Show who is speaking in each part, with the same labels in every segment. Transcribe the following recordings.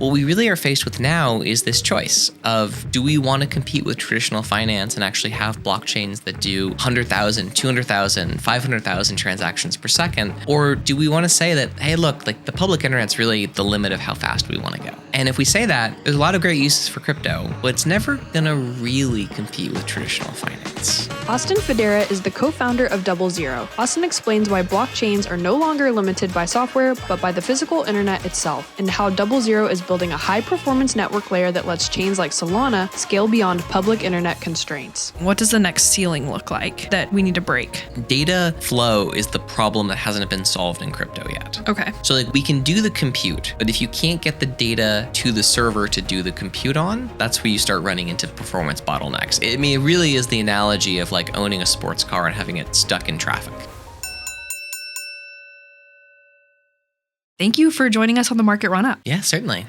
Speaker 1: what we really are faced with now is this choice of, do we want to compete with traditional finance and actually have blockchains that do 100,000, 200,000, 500,000 transactions per second? Or do we want to say that, hey, look, like the public internet's really the limit of how fast we want to go? And if we say that, there's a lot of great uses for crypto, but it's never going to really compete with traditional finance.
Speaker 2: Austin Federa is the co-founder of DoubleZero. Austin explains why blockchains are no longer limited by software, but by the physical internet itself, and how DoubleZero is building a high-performance network layer that lets chains like Solana scale beyond public internet constraints. What does the next ceiling look like that we need to break?
Speaker 1: Data flow is the problem that hasn't been solved in crypto yet.
Speaker 2: Okay.
Speaker 1: So like we can do the compute, but if you can't get the data to the server to do the compute on, that's where you start running into performance bottlenecks. I mean, it really is the analogy of like owning a sports car and having it stuck in traffic.
Speaker 2: Thank you for joining us on the Market Run Up.
Speaker 1: Yeah, certainly.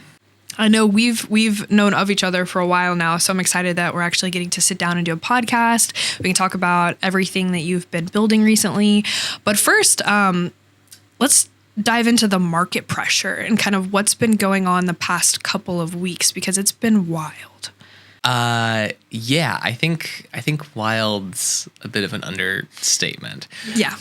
Speaker 2: I know we've known of each other for a while now, so I'm excited that we're actually getting to sit down and do a podcast. We can talk about everything that you've been building recently. But first, let's dive into the market pressure and kind of what's been going on the past couple of weeks, because it's been wild.
Speaker 1: Yeah, I think wild's a bit of an understatement.
Speaker 2: Yeah.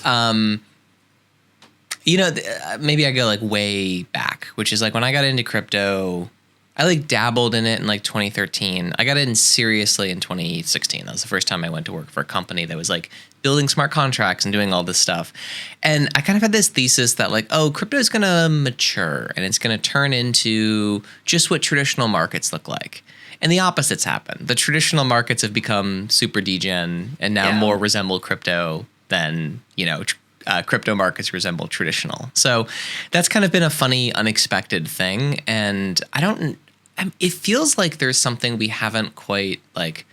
Speaker 1: Maybe I go like way back, which is like when I got into crypto, I like dabbled in it in like 2013. I got in seriously in 2016. That was the first time I went to work for a company that was like building smart contracts and doing all this stuff. And I kind of had this thesis that like, oh, crypto is going to mature and it's going to turn into just what traditional markets look like. And the opposite's happened. The traditional markets have become super degen and now more resemble crypto than, crypto markets resemble traditional. So that's kind of been a funny, unexpected thing. And it feels like there's something we haven't quite like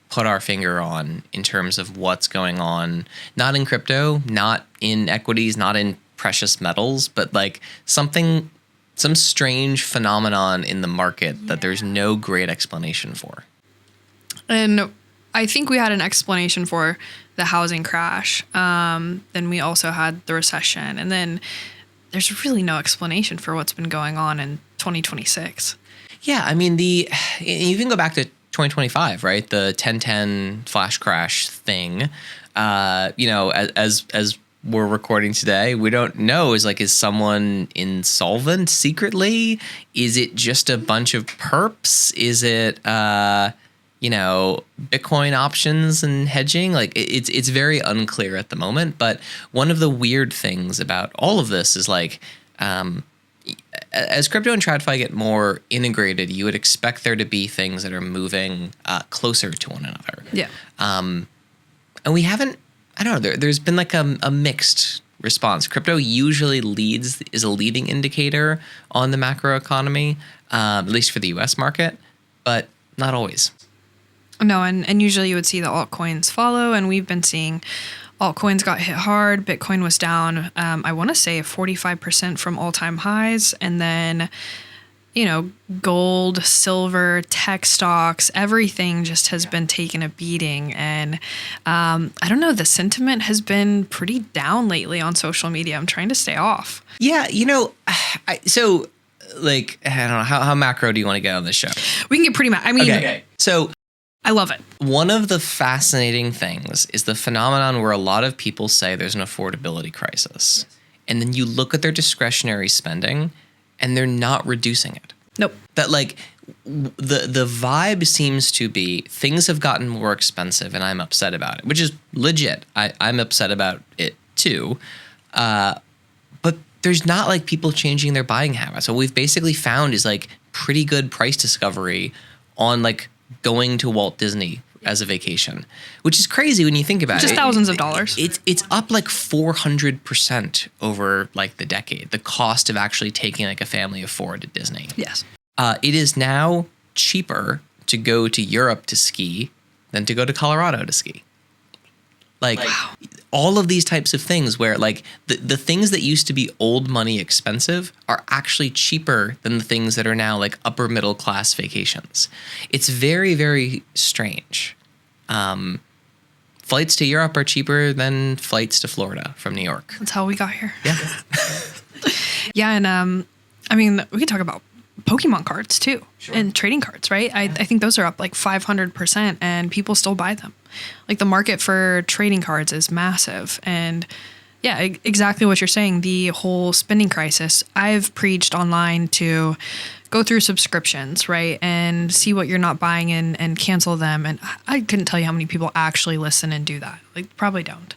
Speaker 1: put our finger on in terms of what's going on, not in crypto, not in equities, not in precious metals, but like some strange phenomenon in the market that there's no great explanation for.
Speaker 2: And I think we had an explanation for the housing crash. Then we also had the recession. And then there's really no explanation for what's been going on in 2026.
Speaker 1: Yeah, I mean, you can go back to 2025, right? The 1010 flash crash thing. As we're recording today, we don't know, is someone insolvent secretly? Is it just a bunch of perps? Is it Bitcoin options and hedging? Like it's very unclear at the moment. But one of the weird things about all of this is like, as crypto and TradFi get more integrated, you would expect there to be things that are moving closer to one another.
Speaker 2: Yeah.
Speaker 1: And we haven't. I don't know. There's been like a mixed response. Crypto usually is a leading indicator on the macroeconomy, at least for the U.S. market, but not always.
Speaker 2: No, and usually you would see the altcoins follow, and we've been seeing altcoins got hit hard. Bitcoin was down, I want to say 45% from all-time highs, and then, gold, silver, tech stocks, everything just has been taking a beating. And I don't know, the sentiment has been pretty down lately on social media. I'm trying to stay off.
Speaker 1: Yeah, I don't know, how macro do you want to get on this show?
Speaker 2: We can get pretty mad. I mean,
Speaker 1: okay. So
Speaker 2: I love it.
Speaker 1: One of the fascinating things is the phenomenon where a lot of people say there's an affordability crisis. And then you look at their discretionary spending and they're not reducing it.
Speaker 2: Nope.
Speaker 1: That like the vibe seems to be things have gotten more expensive and I'm upset about it, which is legit. I'm upset about it too. But there's not like people changing their buying habits. What we've basically found is like pretty good price discovery on like going to Walt Disney as a vacation, which is crazy when you think about it.
Speaker 2: Just thousands of dollars.
Speaker 1: It's up like 400% over like the decade. The cost of actually taking like a family of four to Disney.
Speaker 2: Yes.
Speaker 1: It is now cheaper to go to Europe to ski than to go to Colorado to ski. Like all of these types of things where like the things that used to be old money expensive are actually cheaper than the things that are now like upper middle class vacations. It's very, very strange. Flights to Europe are cheaper than flights to Florida from New York.
Speaker 2: That's how we got here.
Speaker 1: Yeah.
Speaker 2: Yeah. And I mean, we can talk about Pokemon cards too, and trading cards, right? I think those are up like 500% and people still buy them. Like the market for trading cards is massive. And yeah, exactly what you're saying. The whole spending crisis. I've preached online to go through subscriptions, right? And see what you're not buying and cancel them. And I couldn't tell you how many people actually listen and do that. Like probably don't.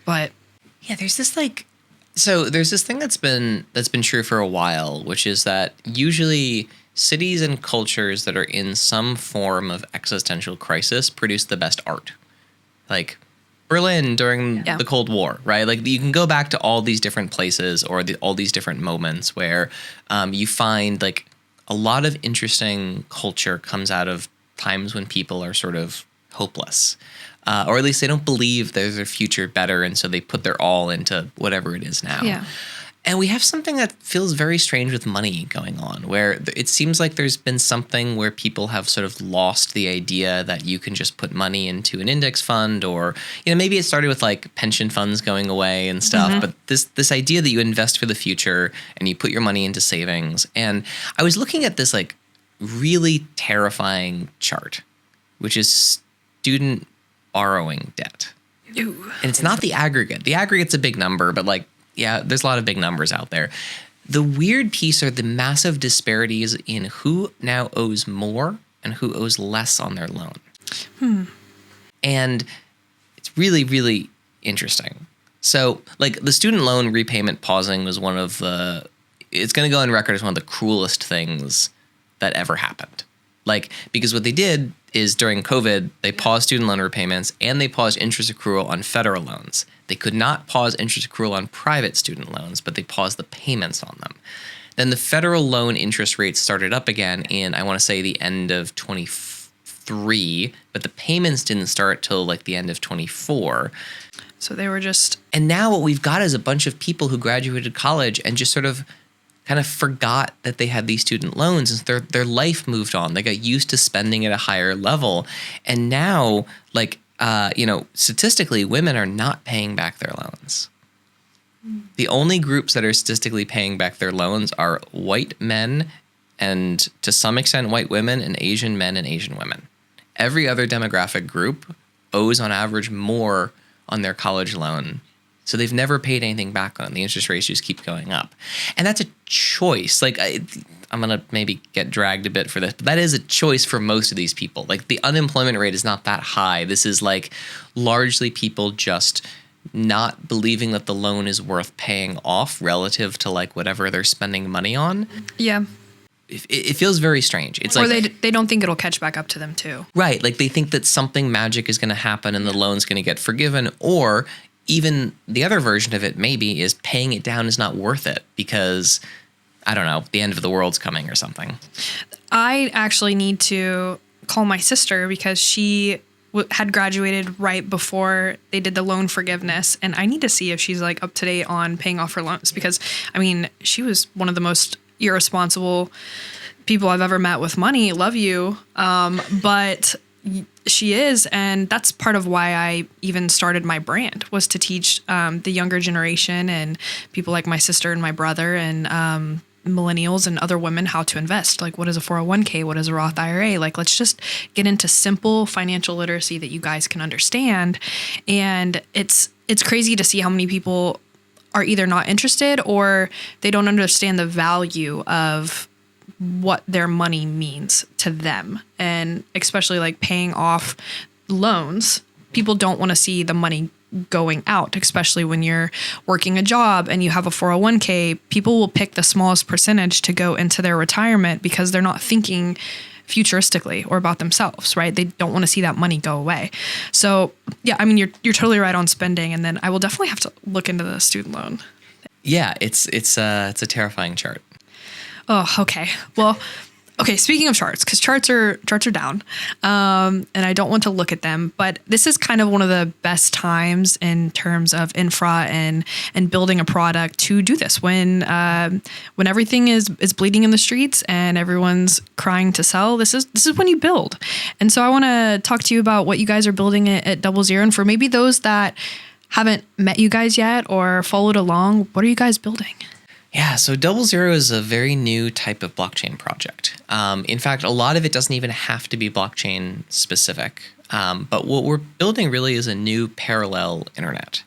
Speaker 2: But
Speaker 1: yeah, there's this thing that's been true for a while, which is that usually cities and cultures that are in some form of existential crisis produce the best art. Like Berlin during the Cold War, right? Like you can go back to all these different places or all these different moments where you find like a lot of interesting culture comes out of times when people are sort of hopeless. Or at least they don't believe there's a future better, and so they put their all into whatever it is now.
Speaker 2: Yeah.
Speaker 1: And we have something that feels very strange with money going on, where it seems like there's been something where people have sort of lost the idea that you can just put money into an index fund, or maybe it started with like pension funds going away and stuff. But this idea that you invest for the future and you put your money into savings. And I was looking at this like really terrifying chart, which is student borrowing debt.
Speaker 2: Ooh.
Speaker 1: And it's not the aggregate. The aggregate's a big number, but like, yeah, there's a lot of big numbers out there. The weird piece are the massive disparities in who now owes more and who owes less on their loan. And it's really, really interesting. So like the student loan repayment pausing was it's going to go on record as one of the cruelest things that ever happened. Like, because what they did is during COVID, they paused student loan repayments and they paused interest accrual on federal loans. They could not pause interest accrual on private student loans, but they paused the payments on them. Then the federal loan interest rates started up again in, I want to say, the end of 23, but the payments didn't start till like the end of 24.
Speaker 2: So they were just...
Speaker 1: And now what we've got is a bunch of people who graduated college and just sort of kind of forgot that they had these student loans, and their life moved on. They got used to spending at a higher level. And now, like, statistically, women are not paying back their loans. The only groups that are statistically paying back their loans are white men and, to some extent, white women and Asian men and Asian women. Every other demographic group owes, on average, more on their college loan. So they've never paid anything back on. The interest rates just keep going up. And that's a choice. Like, I'm going to maybe get dragged a bit for this, but that is a choice for most of these people. Like, the unemployment rate is not that high. This is like largely people just not believing that the loan is worth paying off relative to like whatever they're spending money on.
Speaker 2: Yeah.
Speaker 1: It feels very strange. It's
Speaker 2: or
Speaker 1: like
Speaker 2: they don't think it'll catch back up to them too.
Speaker 1: Right. Like they think that something magic is going to happen and the loan's going to get forgiven, or even the other version of it maybe is paying it down is not worth it because, I don't know, the end of the world's coming or something.
Speaker 2: I actually need to call my sister because she had graduated right before they did the loan forgiveness. And I need to see if she's like up to date on paying off her loans because, I mean, she was one of the most irresponsible people I've ever met with money. Love you. But she is, and that's part of why I even started my brand, was to teach the younger generation and people like my sister and my brother and millennials and other women how to invest. Like, what is a 401k? What is a Roth IRA? Like, let's just get into simple financial literacy that you guys can understand. And it's crazy to see how many people are either not interested or they don't understand the value of what their money means to them. And especially like paying off loans, people don't want to see the money going out, especially when you're working a job and you have a 401k. People will pick the smallest percentage to go into their retirement because they're not thinking futuristically or about themselves, right? They don't want to see that money go away. So yeah, I mean, you're totally right on spending. And then I will definitely have to look into the student loan.
Speaker 1: Yeah, it's a terrifying chart.
Speaker 2: Oh, okay. Well, okay. Speaking of charts, because charts are down, and I don't want to look at them, but this is kind of one of the best times in terms of infra and building a product to do this when everything is bleeding in the streets and everyone's crying to sell. This is when you build. And so I want to talk to you about what you guys are building at DoubleZero, and for maybe those that haven't met you guys yet or followed along, what are you guys building?
Speaker 1: Yeah, so DoubleZero is a very new type of blockchain project. In fact, a lot of it doesn't even have to be blockchain specific. But what we're building really is a new parallel internet,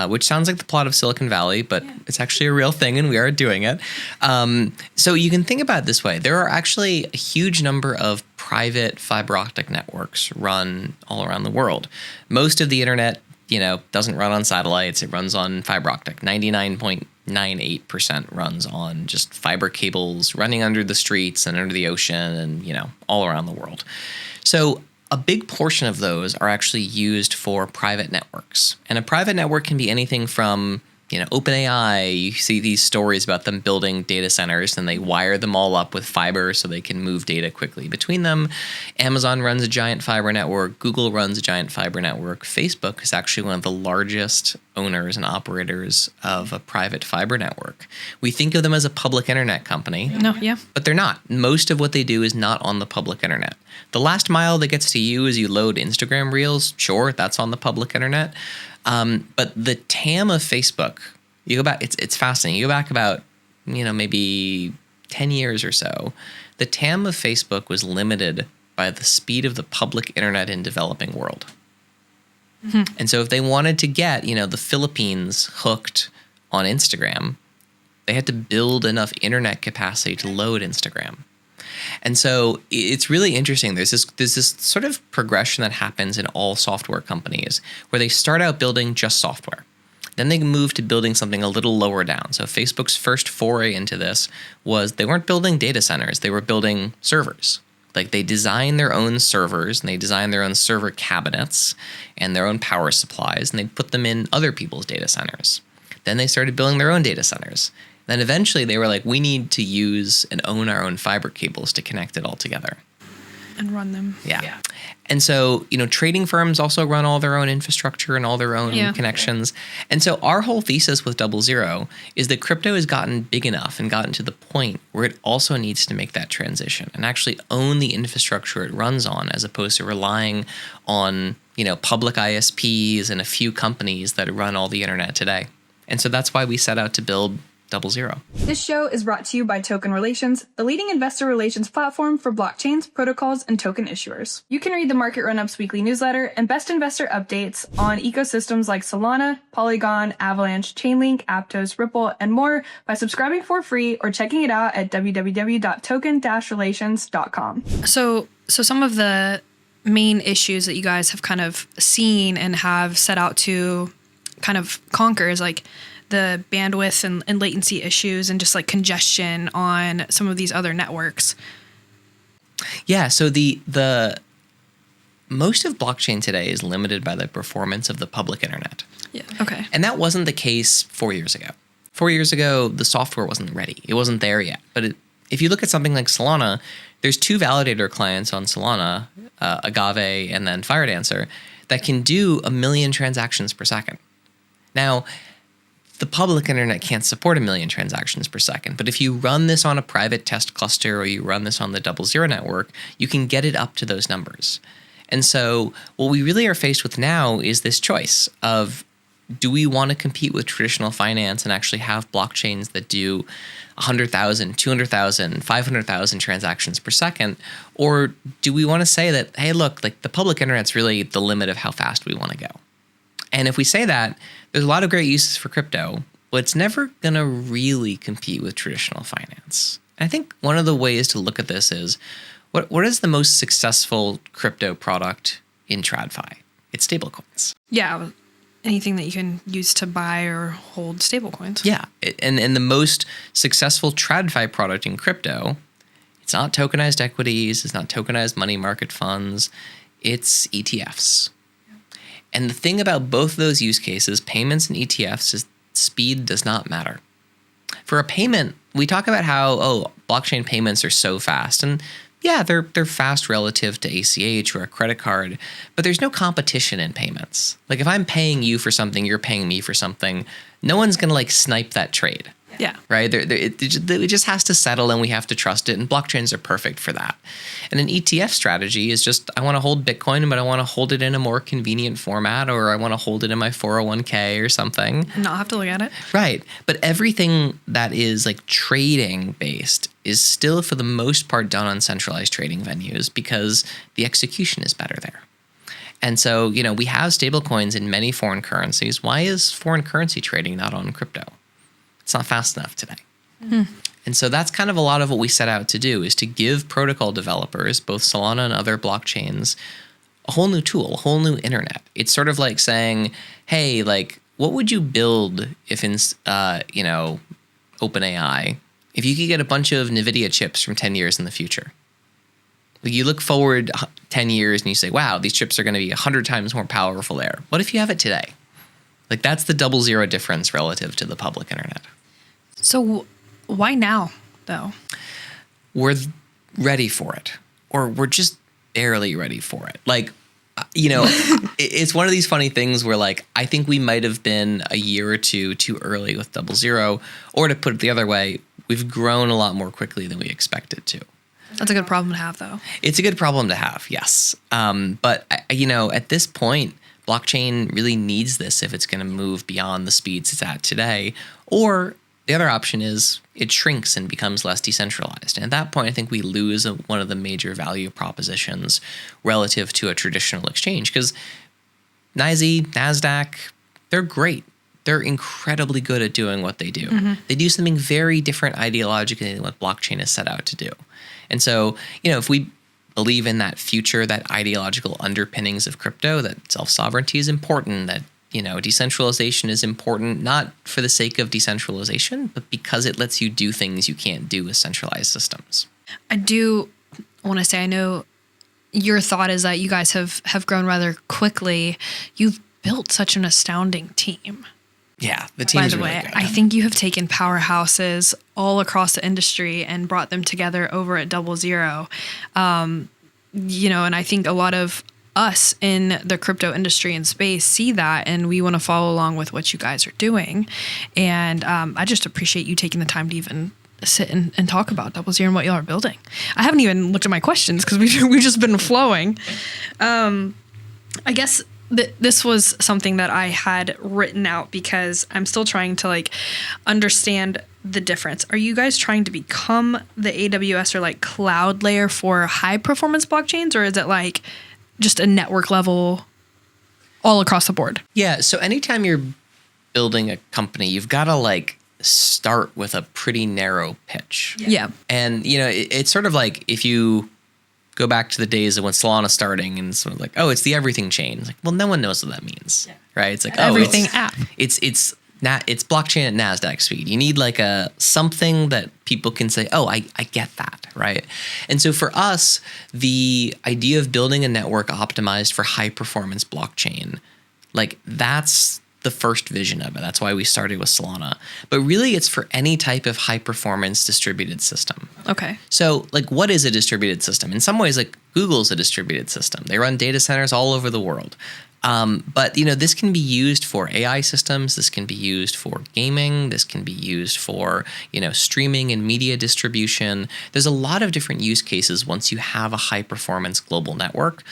Speaker 1: which sounds like the plot of Silicon Valley, but it's actually a real thing and we are doing it. So you can think about it this way. There are actually a huge number of private fiber optic networks run all around the world. Most of the internet, doesn't run on satellites. It runs on fiber optic. 99.98% runs on just fiber cables running under the streets and under the ocean and, all around the world. So a big portion of those are actually used for private networks. And a private network can be anything from, OpenAI. You see these stories about them building data centers and they wire them all up with fiber so they can move data quickly between them. Amazon runs a giant fiber network. Google runs a giant fiber network. Facebook is actually one of the largest owners and operators of a private fiber network. We think of them as a public internet company.
Speaker 2: No, yeah.
Speaker 1: But they're not. Most of what they do is not on the public internet. The last mile that gets to you is you load Instagram Reels. Sure, that's on the public internet. But the TAM of Facebook, you go back, it's fascinating. You go back about, maybe 10 years or so. The TAM of Facebook was limited by the speed of the public internet in developing world. Mm-hmm. And so if they wanted to get, the Philippines hooked on Instagram, they had to build enough internet capacity to load Instagram. And so it's really interesting. There's this sort of progression that happens in all software companies where they start out building just software. Then they move to building something a little lower down. So Facebook's first foray into this was they weren't building data centers. They were building servers. Like they designed their own servers and they designed their own server cabinets and their own power supplies and they put them in other people's data centers. Then they started building their own data centers. Then eventually they were like, we need to use and own our own fiber cables to connect it all together.
Speaker 2: And run them.
Speaker 1: Yeah. And so, trading firms also run all their own infrastructure and all their own connections. And so our whole thesis with DoubleZero is that crypto has gotten big enough and gotten to the point where it also needs to make that transition and actually own the infrastructure it runs on as opposed to relying on, public ISPs and a few companies that run all the internet today. And so that's why we set out to build DoubleZero.
Speaker 3: This show is brought to you by Token Relations, the leading investor relations platform for blockchains, protocols, and token issuers. You can read the Market Run-Ups weekly newsletter and best investor updates on ecosystems like Solana, Polygon, Avalanche, Chainlink, Aptos, Ripple, and more by subscribing for free or checking it out at www.token-relations.com.
Speaker 2: So some of the main issues that you guys have kind of seen and have set out to kind of conquer is like the bandwidth and latency issues and just like congestion on some of these other networks.
Speaker 1: Yeah, so the most of blockchain today is limited by the performance of the public internet.
Speaker 2: Yeah. Okay.
Speaker 1: And that wasn't the case 4 years ago. 4 years ago, the software wasn't ready. It wasn't there yet. But if you look at something like Solana, there's two validator clients on Solana, Agave and then FireDancer, that can do 1 million transactions per second. Now, the public internet can't support 1 million transactions per second, but if you run this on a private test cluster or you run this on the DoubleZero network, you can get it up to those numbers. And so what we really are faced with now is this choice of, do we want to compete with traditional finance and actually have blockchains that do 100,000, 200,000, 500,000 transactions per second? Or do we want to say that, hey, look, like the public internet's really the limit of how fast we want to go? And if we say that, there's a lot of great uses for crypto, but it's never going to really compete with traditional finance. And I think one of the ways to look at this is, what is the most successful crypto product in TradFi? It's stablecoins.
Speaker 2: Yeah, anything that you can use to buy or hold stablecoins.
Speaker 1: Yeah, and the most successful TradFi product in crypto, it's not tokenized equities, it's not tokenized money market funds, it's ETFs. And the thing about both of those use cases, payments and ETFs, is speed does not matter. For a payment, we talk about how, blockchain payments are so fast. And yeah, they're fast relative to ACH or a credit card, but there's no competition in payments. Like if I'm paying you for something, you're paying me for something, no one's going to like snipe that trade.
Speaker 2: Yeah.
Speaker 1: Right? It just has to settle and we have to trust it. And blockchains are perfect for that. And an ETF strategy is just, I want to hold Bitcoin, but I want to hold it in a more convenient format, or I want to hold it in my 401k or something.
Speaker 2: And not have to look at it.
Speaker 1: Right. But everything that is like trading based is still for the most part done on centralized trading venues because the execution is better there. And so, we have stable coins in many foreign currencies. Why is foreign currency trading not on crypto? It's not fast enough today. And so that's kind of a lot of what we set out to do, is to give protocol developers, both Solana and other blockchains, a whole new tool, a whole new internet. It's sort of like saying, hey, like, what would you build if in, OpenAI, if you could get a bunch of NVIDIA chips from 10 years in the future? Like, you look forward 10 years and you say, wow, these chips are going to be 100 times more powerful there. What if you have it today? Like, that's the DoubleZero difference relative to the public internet.
Speaker 2: So why now, though?
Speaker 1: We're ready for it, or we're just barely ready for it. Like, it's one of these funny things where, like, I think we might have been a year or two too early with DoubleZero, or to put it the other way, we've grown a lot more quickly than we expected to.
Speaker 2: That's a good problem to have, though.
Speaker 1: It's a good problem to have, yes. But, at this point, blockchain really needs this if it's going to move beyond the speeds it's at today. Or the other option is it shrinks and becomes less decentralized. And at that point, I think we lose one of the major value propositions relative to a traditional exchange. Because NYSE, NASDAQ, they're great. They're incredibly good at doing what they do. They do something very different ideologically than what blockchain is set out to do. And so, if we believe in that future, that ideological underpinnings of crypto, that self-sovereignty is important, that decentralization is important, not for the sake of decentralization, but because it lets you do things you can't do with centralized systems.
Speaker 2: I do want to say, I know your thought is that you guys have grown rather quickly. You've built such an astounding team.
Speaker 1: Yeah, the team is really good.
Speaker 2: I think you have taken powerhouses all across the industry and brought them together over at DoubleZero. And I think a lot of us in the crypto industry and space see that, and we want to follow along with what you guys are doing. And I just appreciate you taking the time to even sit and talk about DoubleZero and what y'all are building. I haven't even looked at my questions because we've just been flowing. I guess this was something that I had written out because I'm still trying to understand the difference. Are you guys trying to become the AWS or cloud layer for high performance blockchains, or is it just a network level all across the board? Yeah.
Speaker 1: So anytime you're building a company, you've got to start with a pretty narrow pitch.
Speaker 2: Yeah.
Speaker 1: And, it's sort of like if you go back to the days of when Solana starting and sort of it's the everything chain. It's like, well, no one knows what that means, right? It's
Speaker 2: everything app.
Speaker 1: It's blockchain at NASDAQ speed. You need something that people can say, oh, I get that, right? And so for us, the idea of building a network optimized for high performance blockchain, that's the first vision of it. That's why we started with Solana. But really, it's for any type of high performance distributed system.
Speaker 2: Okay.
Speaker 1: So what is a distributed system? In some ways, Google's a distributed system. They run data centers all over the world. But this can be used for AI systems. This can be used for gaming. This can be used for, streaming and media distribution. There's a lot of different use cases once you have a high performance global network.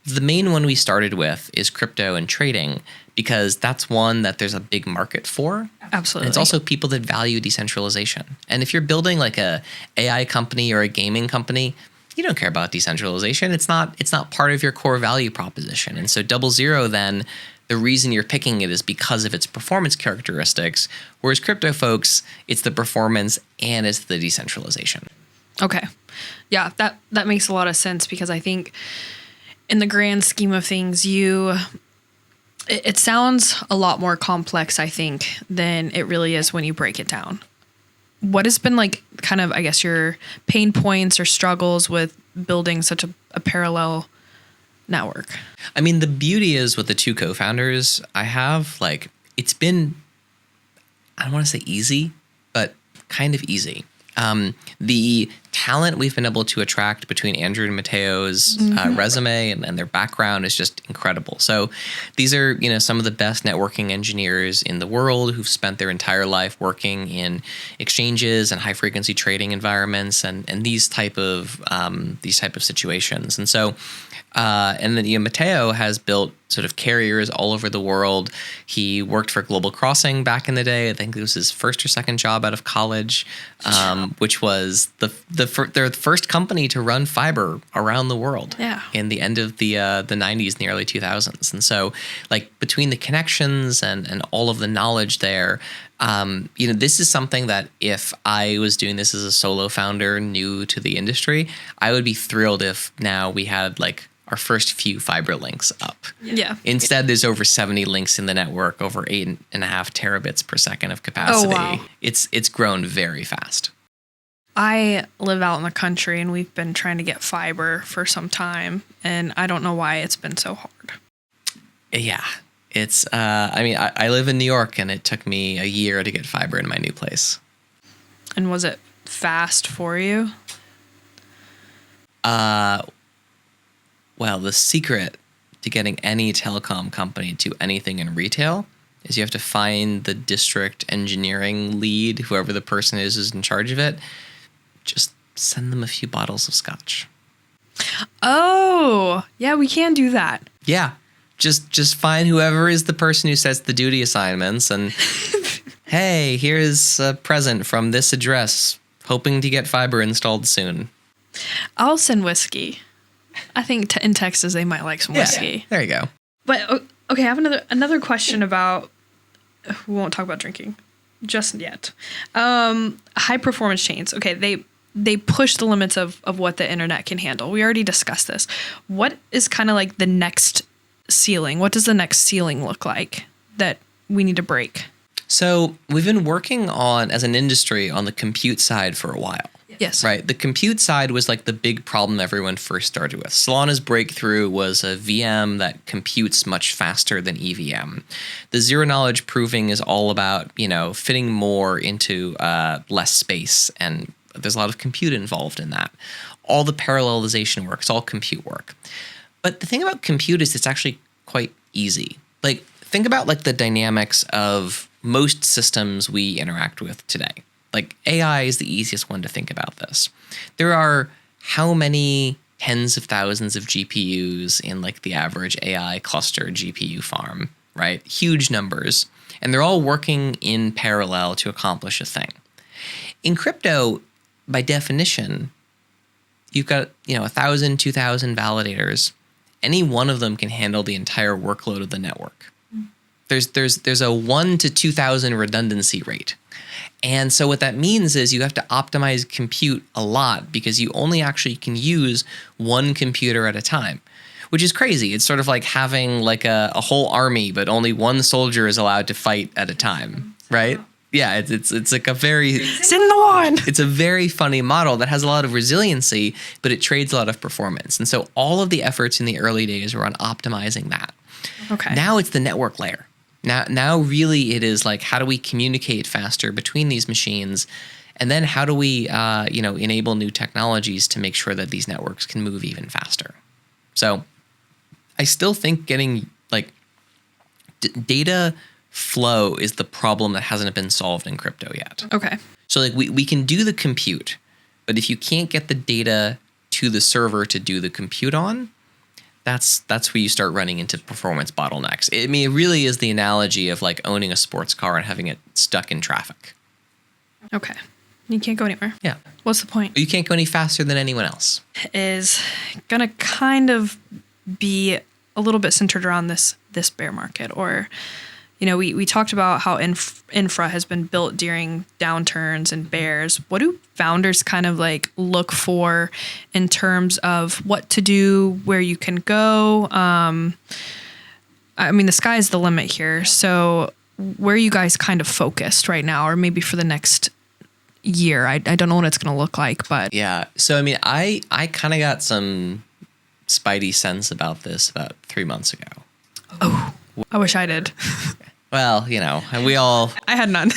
Speaker 1: The main one we started with is crypto and trading, because that's one that there's a big market for.
Speaker 2: Absolutely.
Speaker 1: And it's also people that value decentralization. And if you're building a AI company or a gaming company, you don't care about decentralization. It's not part of your core value proposition. And so DoubleZero, then, the reason you're picking it is because of its performance characteristics, whereas crypto folks, it's the performance and it's the decentralization.
Speaker 2: Okay. Yeah, that makes a lot of sense, because I think in the grand scheme of things, it sounds a lot more complex, I think, than it really is when you break it down. What has been kind of, I guess, your pain points or struggles with building such a parallel network?
Speaker 1: I mean, the beauty is with the two co-founders I have, it's been, I don't want to say easy, but kind of easy. The talent we've been able to attract between Andrew and Mateo's resume and their background is just incredible. So these are, some of the best networking engineers in the world who've spent their entire life working in exchanges and high frequency trading environments and these type of situations. And so and then Mateo has built sort of carriers all over the world. He worked for Global Crossing back in the day. I think it was his first or second job out of college, which was the first company to run fiber around the world in the end of the 90s and the early 2000s. And so like between the connections and all of the knowledge there, this is something that if I was doing this as a solo founder new to the industry, I would be thrilled if now we had like our first few fiber links up.
Speaker 2: Yeah.
Speaker 1: Instead, there's over 70 links in the network, over 8.5 terabits per second of capacity.
Speaker 2: Oh, wow.
Speaker 1: It's grown very fast.
Speaker 2: I live out in the country and we've been trying to get fiber for some time, and I don't know why it's been so hard.
Speaker 1: Yeah. It's, I live in New York and it took me a year to get fiber in my new place.
Speaker 2: And was it fast for you?
Speaker 1: Well, the secret to getting any telecom company to anything in retail is you have to find the district engineering lead, whoever the person is who's in charge of it. Just send them a few bottles of scotch.
Speaker 2: Oh, yeah, we can do that.
Speaker 1: Yeah. Just find whoever is the person who sets the duty assignments and, hey, here's a present from this address, hoping to get fiber installed soon.
Speaker 2: I'll send whiskey. I think in Texas they might like some whiskey.
Speaker 1: Yeah, there you go.
Speaker 2: But okay, I have another question about. We won't talk about drinking just yet. High performance chains. Okay, they push the limits of what the internet can handle. We already discussed this. What is kind of like the next ceiling? What does the next ceiling look like that we need to break?
Speaker 1: So we've been working on, as an industry, on the compute side for a while.
Speaker 2: Yes.
Speaker 1: Right. The compute side was like the big problem everyone first started with. Solana's breakthrough was a VM that computes much faster than EVM. The zero knowledge proving is all about, fitting more into less space. And there's a lot of compute involved in that. All the parallelization work, it's all compute work. But the thing about compute is it's actually quite easy. Like, think about like the dynamics of most systems we interact with today. Like AI is the easiest one to think about this. There are how many tens of thousands of GPUs in like the average AI cluster GPU farm, right? Huge numbers. And they're all working in parallel to accomplish a thing. In crypto, by definition, you've got, 1,000, 2,000 validators. Any one of them can handle the entire workload of the network. There's a 1 to 2,000 redundancy rate. And so what that means is you have to optimize compute a lot because you only actually can use one computer at a time, which is crazy. It's sort of like having like a whole army, but only one soldier is allowed to fight at a time, right? Yeah, it's like a very...
Speaker 2: Send the one!
Speaker 1: It's a very funny model that has a lot of resiliency, but it trades a lot of performance. And so all of the efforts in the early days were on optimizing that.
Speaker 2: Okay.
Speaker 1: Now it's the network layer. Now really it is like, how do we communicate faster between these machines? And then how do we, enable new technologies to make sure that these networks can move even faster? So I still think getting like data flow is the problem that hasn't been solved in crypto yet.
Speaker 2: Okay.
Speaker 1: So like we can do the compute, but if you can't get the data to the server to do the compute on, that's where you start running into performance bottlenecks. I mean, it really is the analogy of like owning a sports car and having it stuck in traffic.
Speaker 2: Okay. You can't go anywhere.
Speaker 1: Yeah.
Speaker 2: What's the point?
Speaker 1: You can't go any faster than anyone else.
Speaker 2: Is gonna kind of be a little bit centered around this bear market, or we talked about how infra has been built during downturns and bears. What do founders kind of like look for in terms of what to do, where you can go? The sky is the limit here. So where are you guys kind of focused right now, or maybe for the next year? I don't know what it's going to look like, but
Speaker 1: yeah. So I kind of got some spidey sense about this about 3 months ago.
Speaker 2: Oh, I wish I did.
Speaker 1: Well, we all.
Speaker 2: I had none.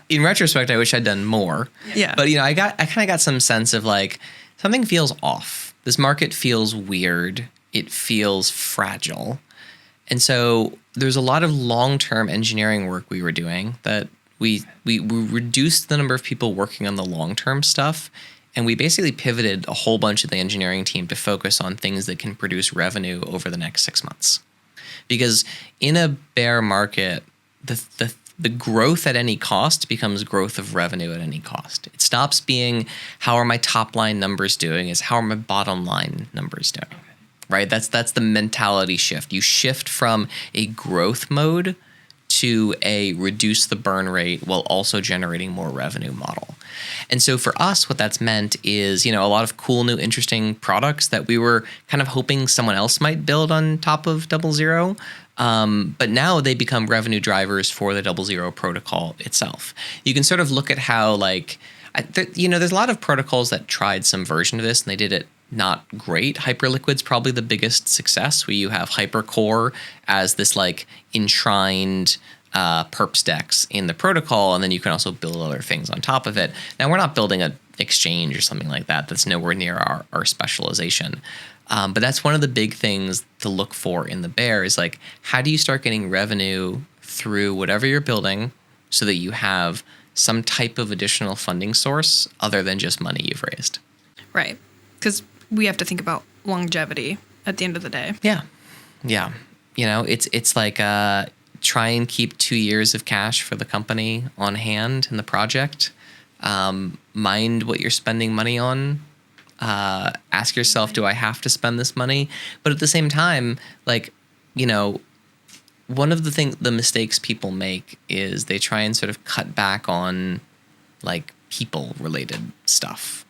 Speaker 1: In retrospect, I wish I'd done more.
Speaker 2: Yeah.
Speaker 1: But I kind of got some sense of like something feels off. This market feels weird. It feels fragile, and so there's a lot of long-term engineering work we were doing that we reduced the number of people working on the long-term stuff, and we basically pivoted a whole bunch of the engineering team to focus on things that can produce revenue over the next 6 months. Because in a bear market, the growth at any cost becomes growth of revenue at any cost. It stops being how are my top line numbers doing, it's how are my bottom line numbers doing. Right? That's the mentality shift. You shift from a growth mode to a reduce the burn rate while also generating more revenue model. And so for us, what that's meant is, a lot of cool, new, interesting products that we were kind of hoping someone else might build on top of DoubleZero. But now they become revenue drivers for the DoubleZero protocol itself. You can sort of look at how there's a lot of protocols that tried some version of this and they did it not great. Hyperliquid's probably the biggest success, where you have Hypercore as this like enshrined perps dex in the protocol, and then you can also build other things on top of it. Now, we're not building an exchange or something like that. That's nowhere near our specialization. But that's one of the big things to look for in the bear is like, how do you start getting revenue through whatever you're building so that you have some type of additional funding source other than just money you've raised?
Speaker 2: Right. Because we have to think about longevity at the end of the day.
Speaker 1: Yeah. It's like try and keep 2 years of cash for the company on hand in the project. Mind what you're spending money on. Ask yourself, do I have to spend this money? But at the same time, one of the mistakes people make is they try and sort of cut back on like people related stuff.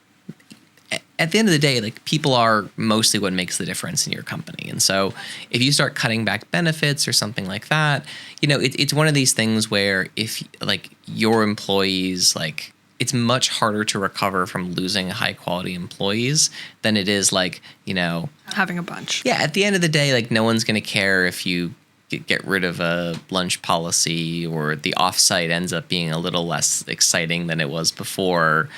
Speaker 1: At the end of the day, like people are mostly what makes the difference in your company. And so if you start cutting back benefits or something like that, it's one of these things where if like your employees, like it's much harder to recover from losing high quality employees than it is like,
Speaker 2: having a bunch.
Speaker 1: Yeah. At the end of the day, like no one's going to care if you get rid of a lunch policy or the offsite ends up being a little less exciting than it was before.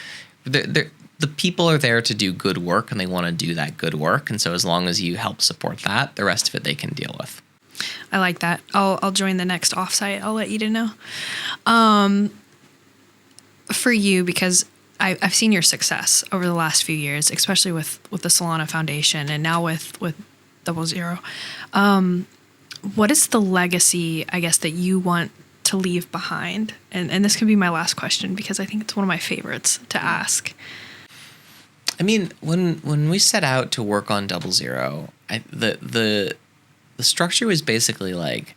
Speaker 1: The people are there to do good work and they want to do that good work. And so as long as you help support that, the rest of it they can deal with.
Speaker 2: I like that. I'll join the next offsite. I'll let you know. For you, because I've seen your success over the last few years, especially with the Solana Foundation and now with DoubleZero. What is the legacy, I guess, that you want to leave behind? And this could be my last question because I think it's one of my favorites to ask.
Speaker 1: I mean, when we set out to work on DoubleZero, the structure was basically like,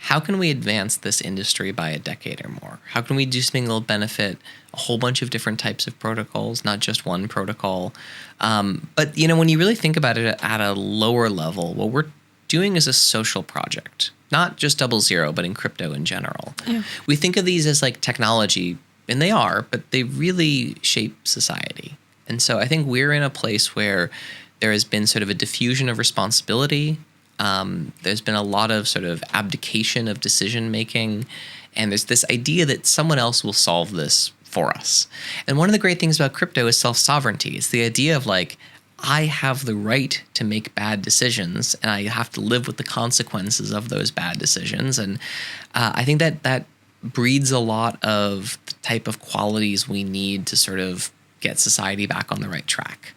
Speaker 1: how can we advance this industry by a decade or more? How can we do something that'll benefit a whole bunch of different types of protocols, not just one protocol? But when you really think about it at a lower level, what we're doing is a social project, not just DoubleZero, but in crypto in general. Yeah. We think of these as like technology, and they are, but they really shape society. And so I think we're in a place where there has been sort of a diffusion of responsibility. There's been a lot of sort of abdication of decision making. And there's this idea that someone else will solve this for us. And one of the great things about crypto is self-sovereignty. It's the idea of like, I have the right to make bad decisions and I have to live with the consequences of those bad decisions. And I think that breeds a lot of the type of qualities we need to sort of get society back on the right track.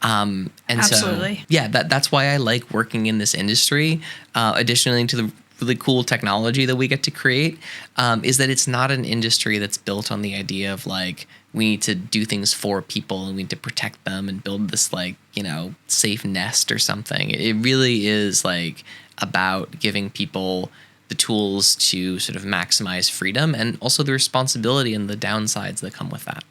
Speaker 1: And
Speaker 2: Absolutely.
Speaker 1: So, yeah, that's why I like working in this industry. Additionally to the really cool technology that we get to create, is that it's not an industry that's built on the idea of like, we need to do things for people and we need to protect them and build this like, safe nest or something. It really is like about giving people the tools to sort of maximize freedom and also the responsibility and the downsides that come with that.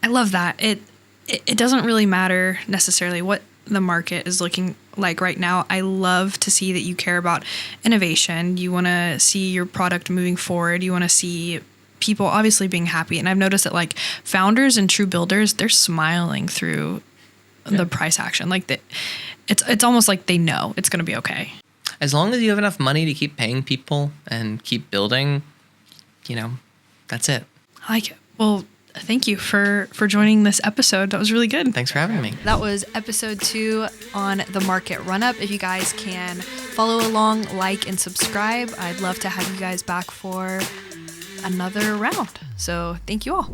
Speaker 2: I love that. It doesn't really matter necessarily what the market is looking like right now. I love to see that you care about innovation. You want to see your product moving forward. You want to see people obviously being happy. And I've noticed that like founders and true builders, they're smiling through the price action. Like it's almost like they know it's going to be okay.
Speaker 1: as long as you have enough money to keep paying people and keep building, that's it.
Speaker 2: I like it. Well, thank you for joining this episode. That was really good.
Speaker 1: Thanks for having me.
Speaker 2: That was episode 2 on the market run-up. If you guys can follow along, like, and subscribe, I'd love to have you guys back for another round. So thank you all.